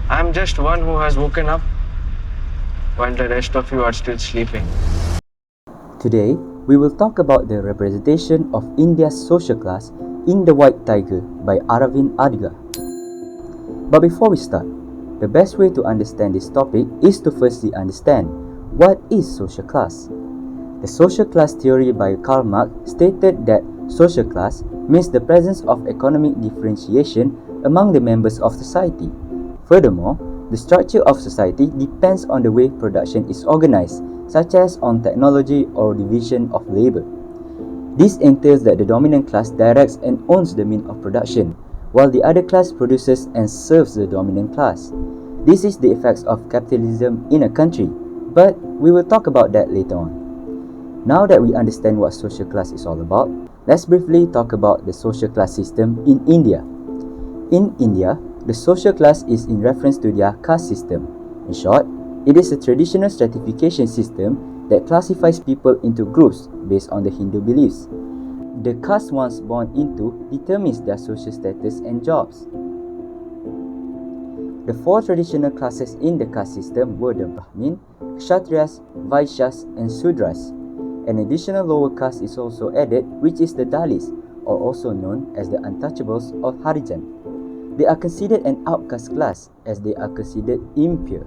I'm just one who has woken up while the rest of you are still sleeping. Today, we will talk about the representation of India's social class in The White Tiger by Aravind Adiga. But before we start, the best way to understand this topic is to firstly understand what is social class. The social class theory by Karl Marx stated that social class means the presence of economic differentiation among the members of society. Furthermore, the structure of society depends on the way production is organized, such as on technology or division of labor. This entails that the dominant class directs and owns the means of production, while the other class produces and serves the dominant class. This is the effects of capitalism in a country, but we will talk about that later on. Now that we understand what social class is all about, let's briefly talk about the social class system in India. In India, the social class is in reference to their caste system. In short, it is a traditional stratification system that classifies people into groups based on the Hindu beliefs. The caste ones born into determines their social status and jobs. The four traditional classes in the caste system were the Brahmin, Kshatriyas, Vaishyas, and Sudras. An additional lower caste is also added, which is the Dalits, or also known as the untouchables or Harijan. They are considered an outcast class as they are considered impure.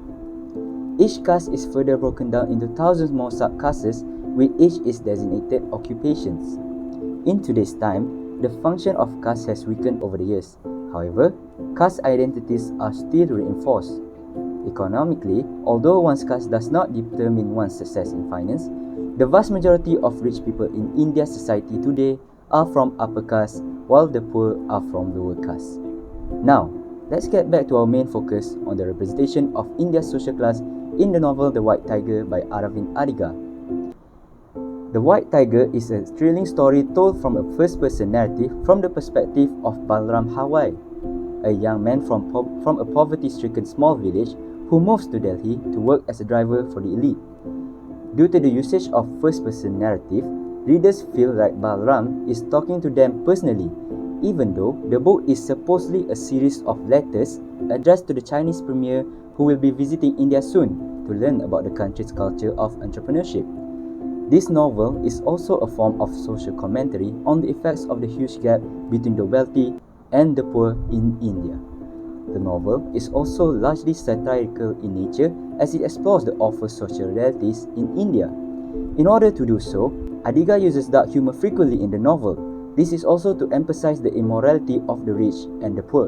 Each caste is further broken down into thousands more subcastes, with each its designated occupations. In today's time, the function of caste has weakened over the years. However, caste identities are still reinforced. Economically, although one's caste does not determine one's success in finance, the vast majority of rich people in India's society today are from upper caste, while the poor are from lower caste. Now, let's get back to our main focus on the representation of India's social class in the novel The White Tiger by Aravind Adiga. The White Tiger is a thrilling story told from a first-person narrative from the perspective of Balram Hawai, a young man from a poverty-stricken small village who moves to Delhi to work as a driver for the elite. Due to the usage of first-person narrative, readers feel like Balram is talking to them personally, even though the book is supposedly a series of letters addressed to the Chinese premier who will be visiting India soon to learn about the country's culture of entrepreneurship. This novel is also a form of social commentary on the effects of the huge gap between the wealthy and the poor in India. The novel is also largely satirical in nature as it explores the awful social realities in India. In order to do so, Adiga uses dark humor frequently in the novel. This is also to emphasize the immorality of the rich and the poor.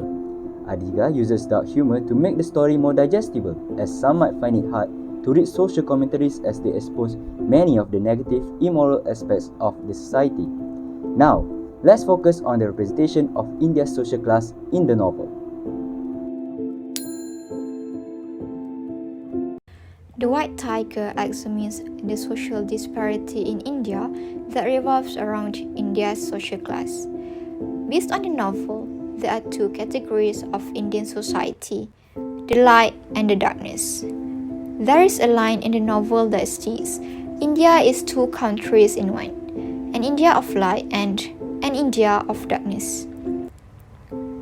Adiga uses dark humor to make the story more digestible, as some might find it hard to read social commentaries as they expose many of the negative, immoral aspects of the society. Now, let's focus on the representation of India's social class in the novel. The White Tiger examines the social disparity in India that revolves around India's social class. Based on the novel, there are two categories of Indian society, the light and the darkness. There is a line in the novel that states, India is two countries in one, an India of light and an India of darkness.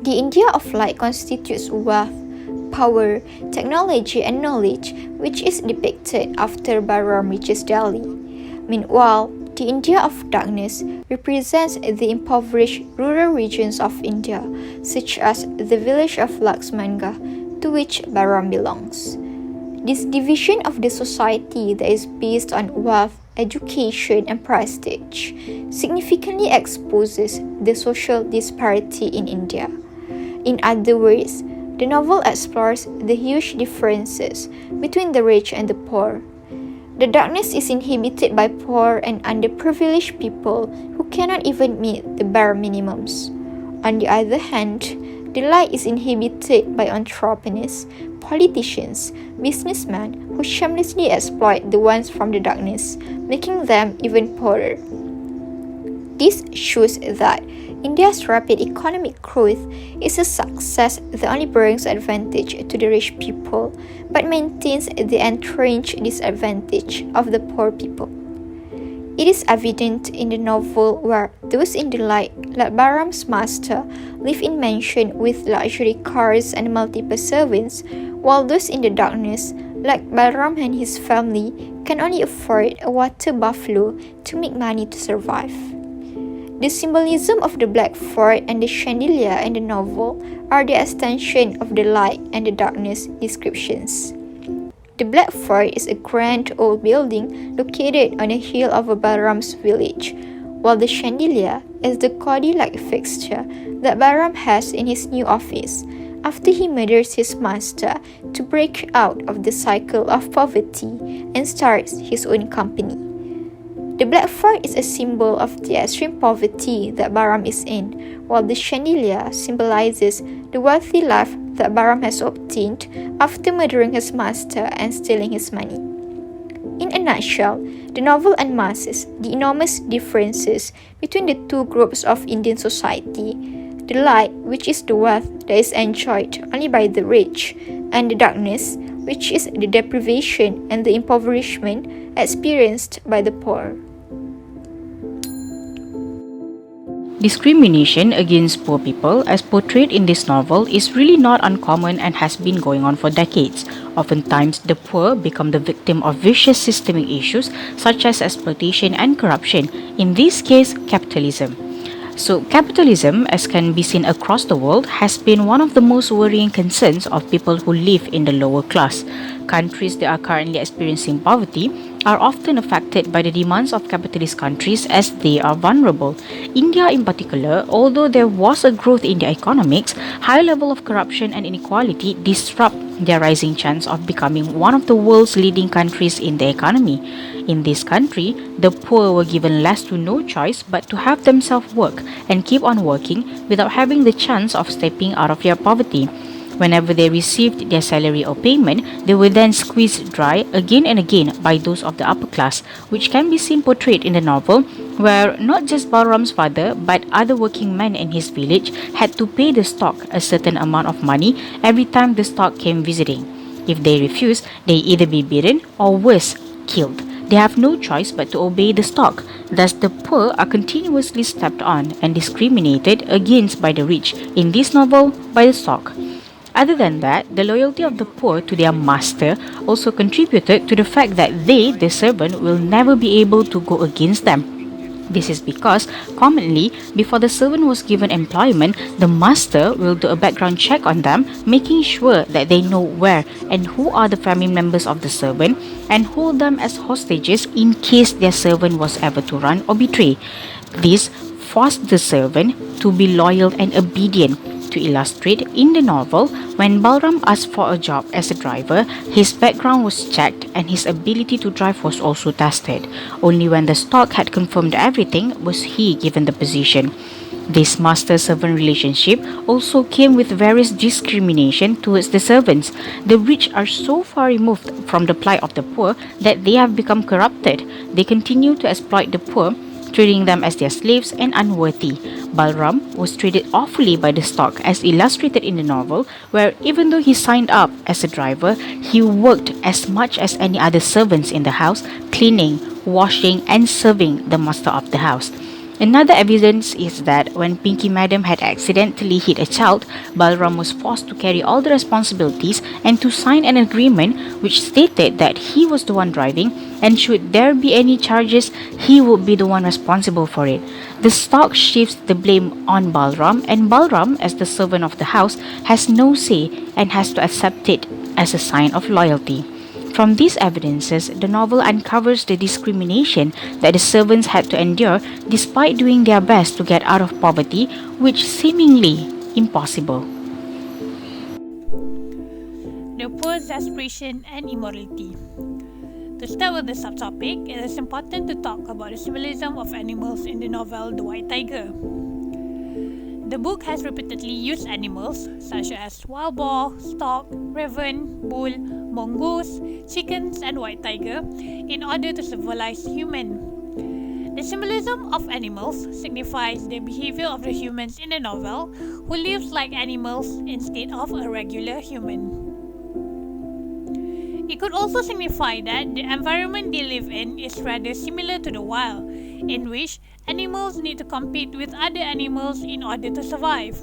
The India of light constitutes wealth, power, technology, and knowledge, which is depicted after Bahram reaches Delhi. Meanwhile, the India of darkness represents the impoverished rural regions of India, such as the village of Laxmanga, to which Bahram belongs. This division of the society that is based on wealth, education, and prestige significantly exposes the social disparity in India. In other words, the novel explores the huge differences between the rich and the poor. The darkness is inhabited by poor and underprivileged people who cannot even meet the bare minimums. On the other hand, the light is inhabited by entrepreneurs, politicians, businessmen who shamelessly exploit the ones from the darkness, making them even poorer. This shows that India's rapid economic growth is a success that only brings advantage to the rich people, but maintains the entrenched disadvantage of the poor people. It is evident in the novel where those in the light, like Bahram's master, live in mansion with luxury cars and multiple servants, while those in the darkness, like Balram and his family, can only afford a water buffalo to make money to survive. The symbolism of the black fort and the chandelier in the novel are the extension of the light and the darkness descriptions. The black fort is a grand old building located on a hill over Balram's village, while the chandelier is the gaudy-like fixture that Balram has in his new office after he murders his master to break out of the cycle of poverty and starts his own company. The black fort is a symbol of the extreme poverty that Balram is in, while the chandelier symbolizes the wealthy life that Balram has obtained after murdering his master and stealing his money. In a nutshell, the novel unmasks the enormous differences between the two groups of Indian society: the light, which is the wealth that is enjoyed only by the rich, and the darkness, which is the deprivation and the impoverishment experienced by the poor. Discrimination against poor people, as portrayed in this novel, is really not uncommon and has been going on for decades. Oftentimes, the poor become the victim of vicious systemic issues such as exploitation and corruption, in this case, capitalism. So, capitalism, as can be seen across the world, has been one of the most worrying concerns of people who live in the lower class. Countries that are currently experiencing poverty are often affected by the demands of capitalist countries as they are vulnerable. India in particular, although there was a growth in their economics, high level of corruption and inequality disrupt their rising chance of becoming one of the world's leading countries in the economy. In this country, the poor were given less to no choice but to have themselves work and keep on working without having the chance of stepping out of their poverty. Whenever they received their salary or payment, they were then squeezed dry again and again by those of the upper class, which can be seen portrayed in the novel, where not just Balram's father but other working men in his village had to pay the stock a certain amount of money every time the stock came visiting. If they refused, they either be beaten or worse, killed. They have no choice but to obey the stock. Thus, the poor are continuously stepped on and discriminated against by the rich, in this novel by the stock. Other than that, the loyalty of the poor to their master also contributed to the fact that they, the servant, will never be able to go against them. This is because, commonly, before the servant was given employment, the master will do a background check on them, making sure that they know where and who are the family members of the servant, and hold them as hostages in case their servant was ever to run or betray. This forced the servant to be loyal and obedient. To illustrate, in the novel, when Balram asked for a job as a driver, his background was checked and his ability to drive was also tested. Only when the stock had confirmed everything was he given the position. This master-servant relationship also came with various discrimination towards the servants. The rich are so far removed from the plight of the poor that they have become corrupted. They continue to exploit the poor, treating them as their slaves and unworthy. Balram was treated awfully by the stock, as illustrated in the novel, where even though he signed up as a driver, he worked as much as any other servants in the house, cleaning, washing, and serving the master of the house. Another evidence is that when Pinky Madam had accidentally hit a child, Balram was forced to carry all the responsibilities and to sign an agreement which stated that he was the one driving, and should there be any charges, he would be the one responsible for it. The stock shifts the blame on Balram, and Balram, as the servant of the house, has no say and has to accept it as a sign of loyalty. From these evidences, the novel uncovers the discrimination that the servants had to endure despite doing their best to get out of poverty, which seemingly impossible. The poor's aspiration and immorality. To start with the subtopic, it is important to talk about the symbolism of animals in the novel The White Tiger. The book has repeatedly used animals such as wild boar, stork, raven, bull, mongoose, chickens, and white tiger in order to symbolize human. The symbolism of animals signifies the behavior of the humans in the novel who lives like animals instead of a regular human. It could also signify that the environment they live in is rather similar to the wild, in which animals need to compete with other animals in order to survive.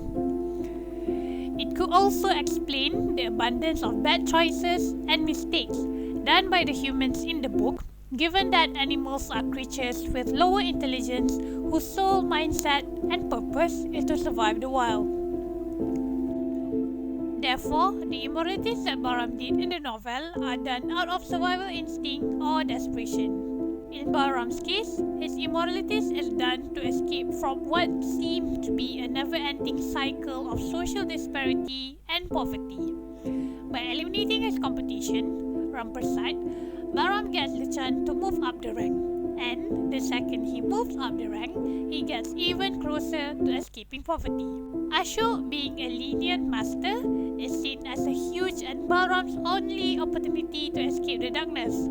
It It could also explain the abundance of bad choices and mistakes done by the humans in the book, given that animals are creatures with lower intelligence whose sole mindset and purpose is to survive the wild. Therefore, the immoralities that Bahram did in the novel are done out of survival instinct or desperation. In Bahram's case, his immoralities is done to escape from what seemed to be a never-ending cycle of social disparity and poverty. By eliminating his competition, Rampersad, Bahram gets the chance to move up the rank. And the second he moves up the rank, he gets even closer to escaping poverty. Ashok, being a lenient master, is seen as a huge and Bahram's only opportunity to escape the darkness.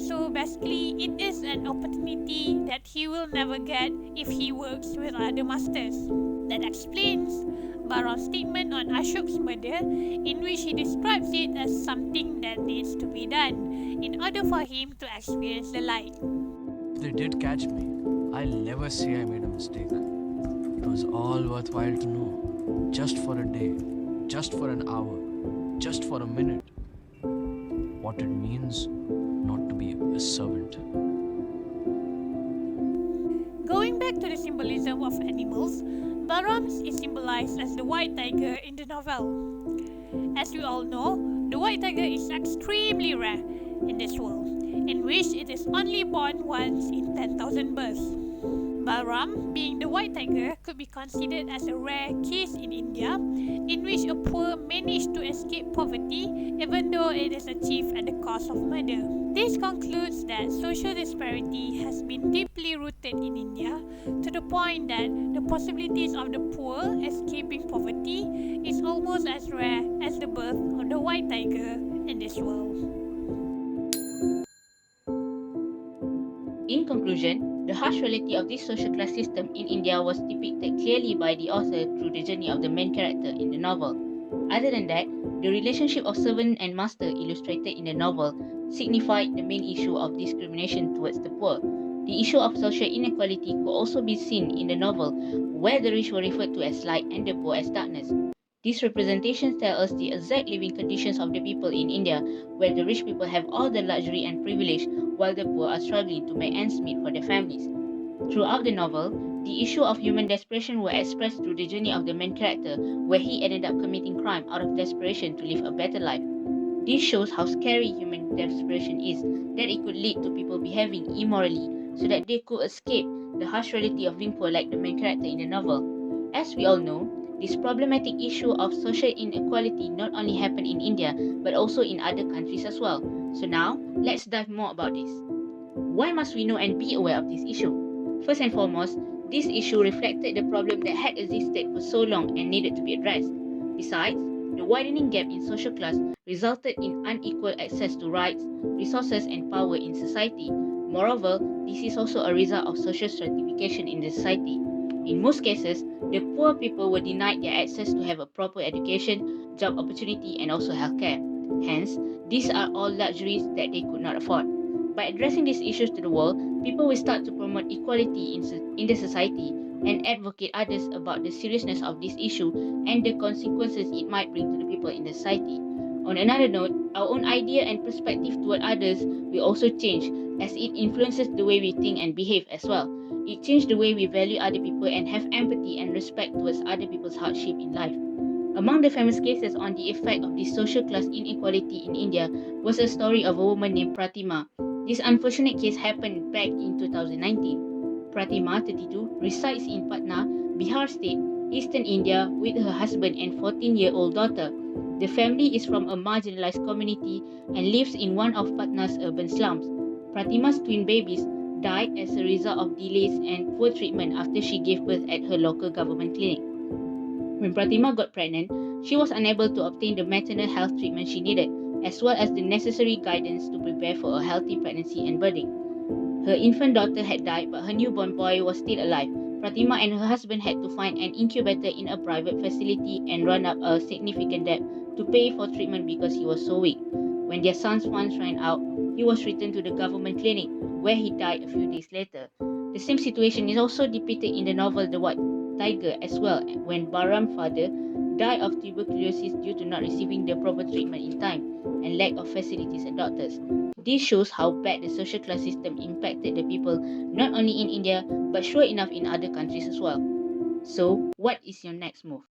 So basically, it is an opportunity that he will never get if he works with other masters. That explains Bahram's statement on Ashok's murder, in which he describes it as something that needs to be done in order for him to experience the light. If they did catch me, I'll never say I made a mistake. It was all worthwhile to know. Just for a day, just for an hour, just for a minute. What it means not to be a servant. Going back to the symbolism of animals, Bahram is symbolized as the white tiger in the novel. As we all know, the white tiger is extremely rare in this world, in which it is only born once in 10,000 births. Bahram, being the white tiger, could be considered as a rare case in India, in which a poor managed to escape poverty even though it is achieved at the cost of murder. This concludes that social disparity has been deeply rooted in India to the point that the possibilities of the poor escaping poverty is almost as rare as the birth of the white tiger in this world. In conclusion, the harsh reality of this social class system in India was depicted clearly by the author through the journey of the main character in the novel. Other than that, the relationship of servant and master illustrated in the novel signified the main issue of discrimination towards the poor. The issue of social inequality could also be seen in the novel, where the rich were referred to as light and the poor as darkness. These representations tell us the exact living conditions of the people in India, where the rich people have all the luxury and privilege, while the poor are struggling to make ends meet for their families. Throughout the novel, the issue of human desperation were expressed through the journey of the main character, where he ended up committing crime out of desperation to live a better life. This shows how scary human desperation is, that it could lead to people behaving immorally so that they could escape the harsh reality of being poor like the main character in the novel. As we all know, this problematic issue of social inequality not only happened in India but also in other countries as well. So now, let's dive more about this. Why must we know and be aware of this issue? First and foremost, this issue reflected the problem that had existed for so long and needed to be addressed. Besides, the widening gap in social class resulted in unequal access to rights, resources, and power in society. Moreover, this is also a result of social stratification in the society. In most cases, the poor people were denied their access to have a proper education, job opportunity, and also healthcare. Hence, these are all luxuries that they could not afford. By addressing these issues to the world, people will start to promote equality in the society and advocate others about the seriousness of this issue and the consequences it might bring to the people in the society. On another note, our own idea and perspective toward others will also change as it influences the way we think and behave as well. It changed the way we value other people and have empathy and respect towards other people's hardship in life. Among the famous cases on the effect of this social class inequality in India was a story of a woman named Pratima. This unfortunate case happened back in 2019. Pratima, 32, resides in Patna, Bihar state, eastern India with her husband and 14-year-old daughter. The family is from a marginalized community and lives in one of Patna's urban slums. Pratima's twin babies died as a result of delays and poor treatment after she gave birth at her local government clinic. When Pratima got pregnant, she was unable to obtain the maternal health treatment she needed, as well as the necessary guidance to prepare for a healthy pregnancy and birthing. Her infant daughter had died, but her newborn boy was still alive. Pratima and her husband had to find an incubator in a private facility and run up a significant debt to pay for treatment because he was so weak. When their son's funds ran out, he was returned to the government clinic, where he died a few days later. The same situation is also depicted in the novel The White Tiger as well, when Bahram's father die of tuberculosis due to not receiving the proper treatment in time and lack of facilities and doctors. This shows how bad the social class system impacted the people not only in India but sure enough in other countries as well. So, what is your next move?